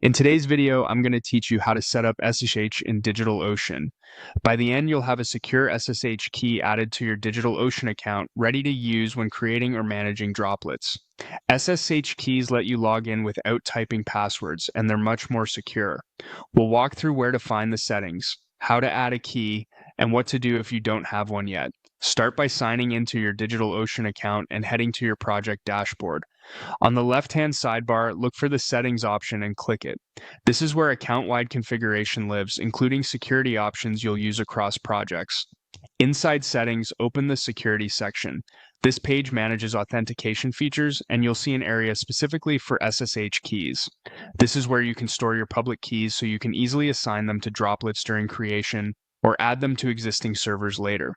In today's video, I'm going to teach you how to set up SSH in DigitalOcean. By the end, you'll have a secure SSH key added to your DigitalOcean account, ready to use when creating or managing droplets. SSH keys let you log in without typing passwords, and they're much more secure. We'll walk through where to find the settings, how to add a key, and what to do if you don't have one yet. Start by signing into your DigitalOcean account and heading to your project dashboard. On the left-hand sidebar, look for the Settings option and click it. This is where account-wide configuration lives, including security options you'll use across projects. Inside Settings, open the Security section. This page manages authentication features, and you'll see an area specifically for SSH keys. This is where you can store your public keys so you can easily assign them to droplets during creation or add them to existing servers later.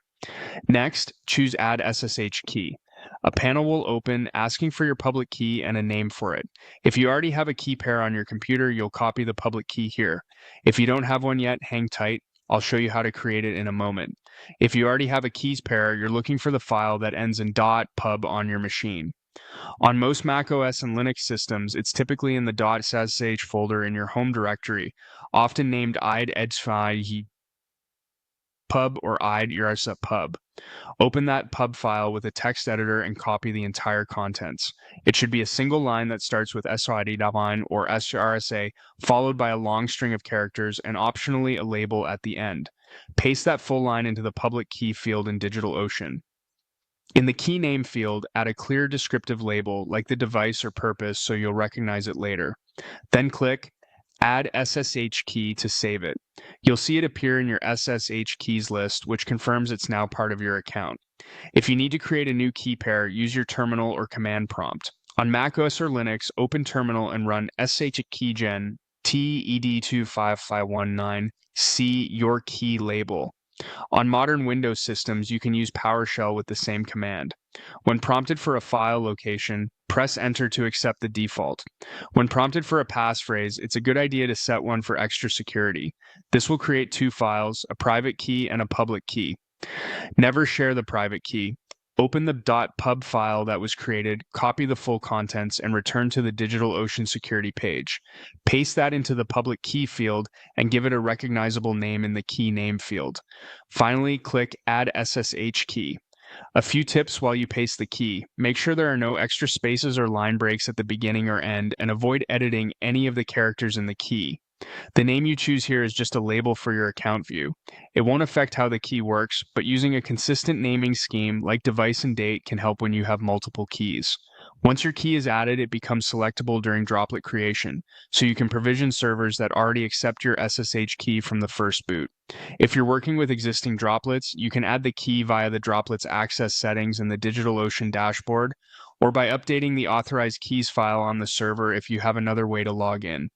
Next, choose Add SSH Key. A panel will open asking for your public key and a name for it. If you already have a key pair on your computer, you'll copy the public key here. If you don't have one yet, hang tight. I'll show you how to create it in a moment. If you already have a keys pair, you're looking for the file that ends in .pub on your machine. On most macOS and Linux systems, it's typically in the .ssh folder in your home directory, often named id pub or id-pub. Open that pub file with a text editor and copy the entire contents. It should be a single line that starts with SID or SRSA, followed by a long string of characters and optionally a label at the end. Paste that full line into the public key field in DigitalOcean. In the key name field, add a clear descriptive label like the device or purpose so you'll recognize it later. Then click Add SSH key to save it. You'll see it appear in your SSH keys list, which confirms it's now part of your account. If you need to create a new key pair, use your terminal or command prompt. On macOS or Linux, open terminal and run shkeygen TED25519 C your key label. On modern Windows systems, you can use PowerShell with the same command. When prompted for a file location, press Enter to accept the default. When prompted for a passphrase, it's a good idea to set one for extra security. This will create two files, a private key and a public key. Never share the private key. Open the .pub file that was created, copy the full contents, and return to the DigitalOcean security page. Paste that into the public key field and give it a recognizable name in the key name field. Finally, click Add SSH Key. A few tips while you paste the key. Make sure there are no extra spaces or line breaks at the beginning or end, and avoid editing any of the characters in the key. The name you choose here is just a label for your account view. It won't affect how the key works, but using a consistent naming scheme like device and date can help when you have multiple keys. Once your key is added, it becomes selectable during droplet creation, so you can provision servers that already accept your SSH key from the first boot. If you're working with existing droplets, you can add the key via the droplets access settings in the DigitalOcean dashboard, or by updating the authorized keys file on the server if you have another way to log in.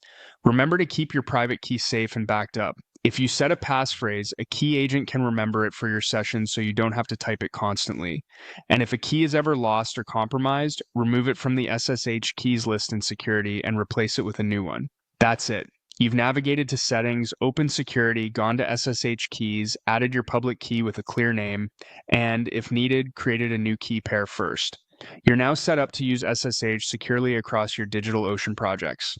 Remember to keep your private key safe and backed up. If you set a passphrase, a key agent can remember it for your session so you don't have to type it constantly. And if a key is ever lost or compromised, remove it from the SSH keys list in security and replace it with a new one. That's it. You've navigated to Settings, opened Security, gone to SSH keys, added your public key with a clear name, and, if needed, created a new key pair first. You're now set up to use SSH securely across your DigitalOcean projects.